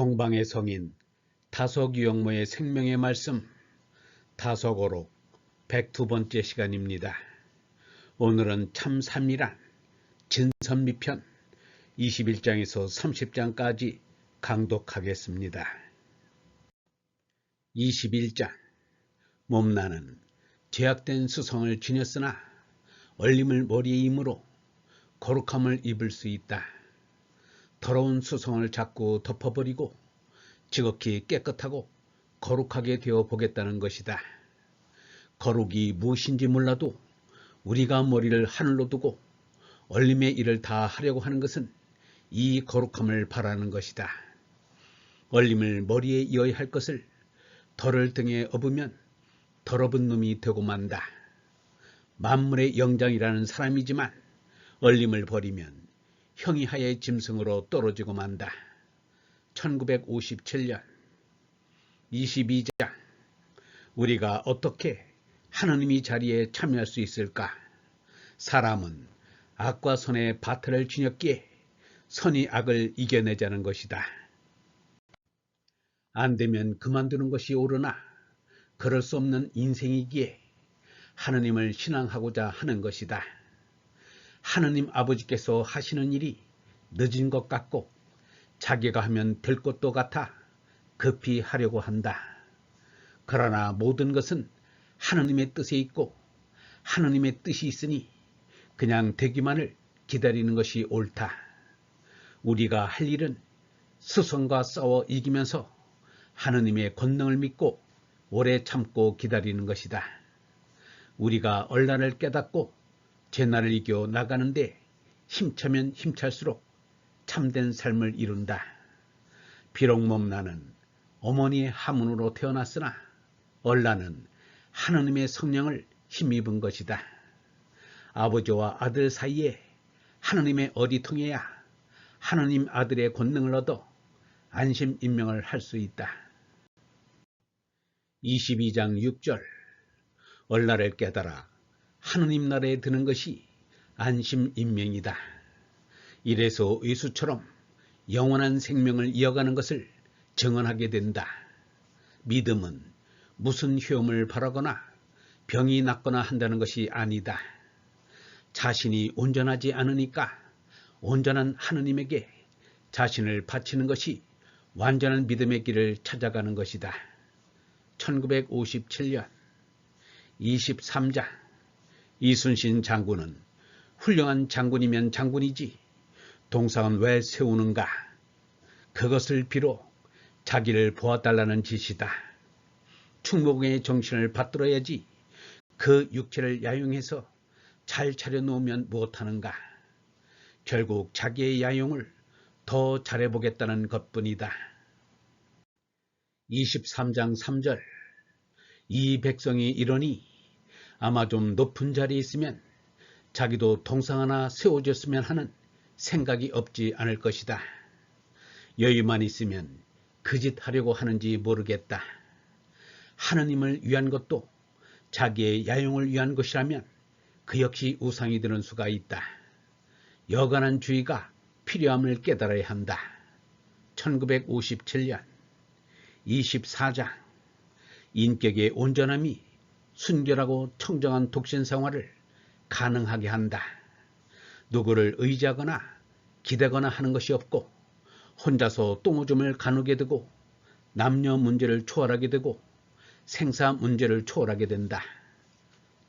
동방의 성인 다석유영모의 생명의 말씀 다석어록 102번째 시간입니다. 오늘은 참3이란 진선미편 21장에서 30장까지 강독하겠습니다. 21장 몸나는 죄악된 수성을 지녔으나 얼림을 머리에 임으로 거룩함을 입을 수 있다. 더러운 수성을 자꾸 덮어버리고 지극히 깨끗하고 거룩하게 되어 보겠다는 것이다. 거룩이 무엇인지 몰라도 우리가 머리를 하늘로 두고 얼림의 일을 다 하려고 하는 것은 이 거룩함을 바라는 것이다. 얼림을 머리에 이어야 할 것을 덜을 등에 업으면 더러운 놈이 되고 만다. 만물의 영장이라는 사람이지만 얼림을 버리면 형이하의 짐승으로 떨어지고 만다. 1957년 22장 우리가 어떻게 하느님의 자리에 참여할 수 있을까? 사람은 악과 선의 바트를 지녔기에 선이 악을 이겨내자는 것이다. 안 되면 그만두는 것이 옳으나 그럴 수 없는 인생이기에 하느님을 신앙하고자 하는 것이다. 하느님 아버지께서 하시는 일이 늦은 것 같고 자기가 하면 될 것도 같아 급히 하려고 한다. 그러나 모든 것은 하느님의 뜻에 있고 하느님의 뜻이 있으니 그냥 되기만을 기다리는 것이 옳다. 우리가 할 일은 스승과 싸워 이기면서 하느님의 권능을 믿고 오래 참고 기다리는 것이다. 우리가 얼라를 깨닫고 죄나를 이겨 나가는데 힘차면 힘찰수록 참된 삶을 이룬다. 비록 몸나는 어머니의 하문으로 태어났으나 얼라는 하느님의 성령을 힘입은 것이다. 아버지와 아들 사이에 하느님의 어디 통해야 하느님 아들의 권능을 얻어 안심 임명을 할 수 있다. 22장 6절 얼라를 깨달아 하느님 나라에 드는 것이 안심 임명이다. 이래서 예수처럼 영원한 생명을 이어가는 것을 증언하게 된다. 믿음은 무슨 효험을 바라거나 병이 낫거나 한다는 것이 아니다. 자신이 온전하지 않으니까 온전한 하느님에게 자신을 바치는 것이 완전한 믿음의 길을 찾아가는 것이다. 1957년 23장 이순신 장군은 훌륭한 장군이면 장군이지 동상은 왜 세우는가? 그것을 비로 자기를 보아달라는 짓이다. 충무공의 정신을 받들어야지 그 육체를 야용해서 잘 차려놓으면 무엇하는가? 결국 자기의 야용을 더 잘해보겠다는 것뿐이다. 23장 3절 이 백성이 이러니 아마 좀 높은 자리에 있으면 자기도 동상 하나 세워줬으면 하는 생각이 없지 않을 것이다. 여유만 있으면 그 짓 하려고 하는지 모르겠다. 하느님을 위한 것도 자기의 야용을 위한 것이라면 그 역시 우상이 되는 수가 있다. 여간한 주의가 필요함을 깨달아야 한다. 1957년 24장 인격의 온전함이 순결하고 청정한 독신 생활을 가능하게 한다. 누구를 의지하거나 기대거나 하는 것이 없고 혼자서 똥오줌을 가누게 되고 남녀 문제를 초월하게 되고 생사 문제를 초월하게 된다.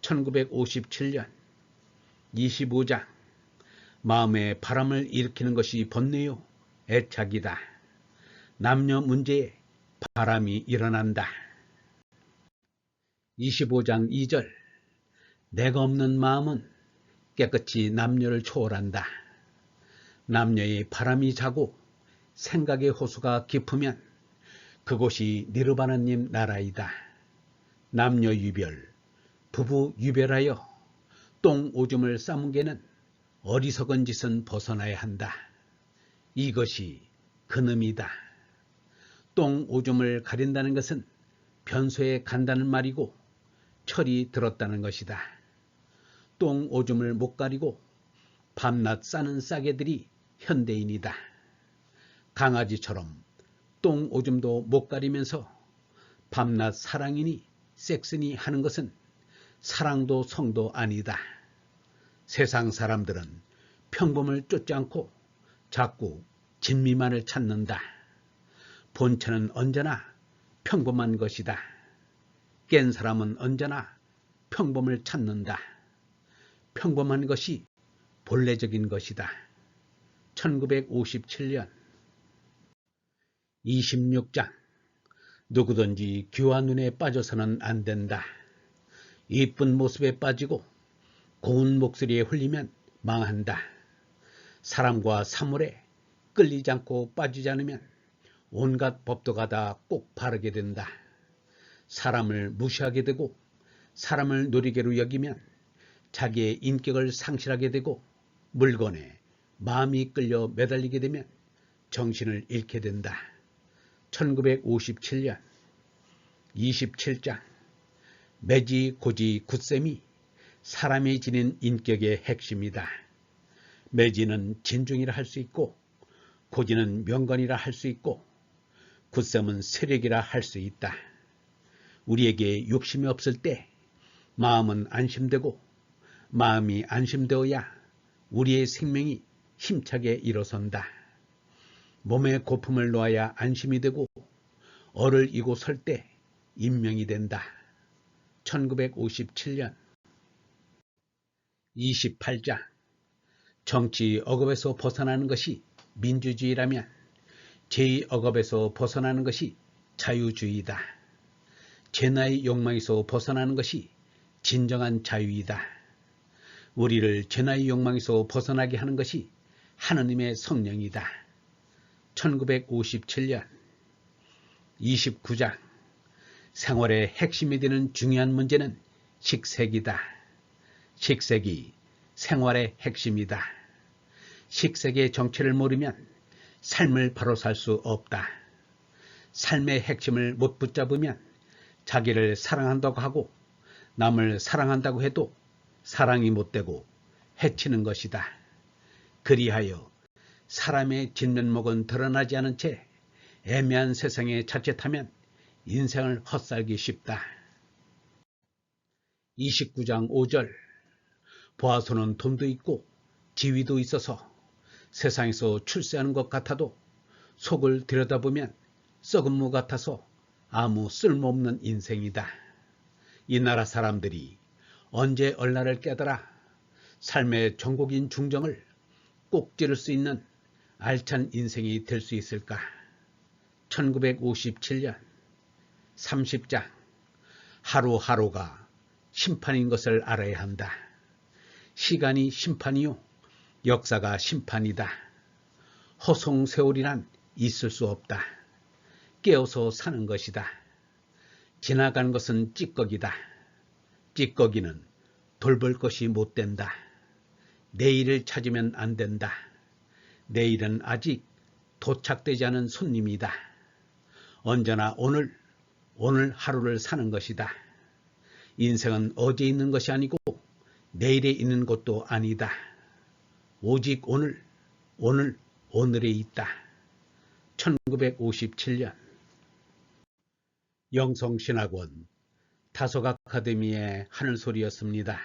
1957년 25장 마음에 바람을 일으키는 것이 번뇌요 애착이다. 남녀 문제에 바람이 일어난다. 25장 2절 내가 없는 마음은 깨끗이 남녀를 초월한다. 남녀의 바람이 자고 생각의 호수가 깊으면 그곳이 니르바나님 나라이다. 남녀 유별, 부부 유별하여 똥 오줌을 싸문 게는 어리석은 짓은 벗어나야 한다. 이것이 그놈이다. 똥 오줌을 가린다는 것은 변소에 간다는 말이고 철이 들었다는 것이다. 똥 오줌을 못 가리고 밤낮 싸는 싸개들이 현대인이다. 강아지처럼 똥 오줌도 못 가리면서 밤낮 사랑이니 섹스니 하는 것은 사랑도 성도 아니다. 세상 사람들은 평범을 쫓지 않고 자꾸 진미만을 찾는다. 본체는 언제나 평범한 것이다. 깬 사람은 언제나 평범을 찾는다. 평범한 것이 본래적인 것이다. 1957년 26장 누구든지 귀와 눈에 빠져서는 안 된다. 이쁜 모습에 빠지고 고운 목소리에 홀리면 망한다. 사람과 사물에 끌리지 않고 빠지지 않으면 온갖 법도가 다 꼭 바르게 된다. 사람을 무시하게 되고 사람을 노리개로 여기면 자기의 인격을 상실하게 되고 물건에 마음이 끌려 매달리게 되면 정신을 잃게 된다. 1957년 27장 매지, 고지, 굳셈이 사람이 지닌 인격의 핵심이다. 매지는 진중이라 할 수 있고 고지는 명건이라 할 수 있고 굳셈은 세력이라 할 수 있다. 우리에게 욕심이 없을 때 마음은 안심되고 마음이 안심되어야 우리의 생명이 힘차게 일어선다. 몸에 고품을 놓아야 안심이 되고 얼을 이고 설 때 인명이 된다. 1957년 28장 정치 억압에서 벗어나는 것이 민주주의라면 제2억압에서 벗어나는 것이 자유주의다. 죄나의 욕망에서 벗어나는 것이 진정한 자유이다. 우리를 죄나의 욕망에서 벗어나게 하는 것이 하느님의 성령이다. 1957년 29장 생활의 핵심이 되는 중요한 문제는 식색이다. 식색이 생활의 핵심이다. 식색의 정체를 모르면 삶을 바로 살 수 없다. 삶의 핵심을 못 붙잡으면 자기를 사랑한다고 하고 남을 사랑한다고 해도 사랑이 못 되고 해치는 것이다. 그리하여 사람의 진면목은 드러나지 않은 채 애매한 세상에 자칫하면 인생을 헛살기 쉽다. 29장 5절 보아서는 돈도 있고 지위도 있어서 세상에서 출세하는 것 같아도 속을 들여다보면 썩은 무 같아서 아무 쓸모없는 인생이다. 이 나라 사람들이 언제 얼라를 깨달아 삶의 전국인 중정을 꼭 찌를 수 있는 알찬 인생이 될 수 있을까? 1957년 30장 하루하루가 심판인 것을 알아야 한다. 시간이 심판이요 역사가 심판이다. 허송세월이란 있을 수 없다. 깨어서 사는 것이다. 지나간 것은 찌꺼기다. 찌꺼기는 돌볼 것이 못 된다. 내일을 찾으면 안 된다. 내일은 아직 도착되지 않은 손님이다. 언제나 오늘 하루를 사는 것이다. 인생은 어디에 있는 것이 아니고 내일에 있는 것도 아니다. 오직 오늘에 있다. 1957년 영성신학원 다속 아카데미의 하늘소리였습니다.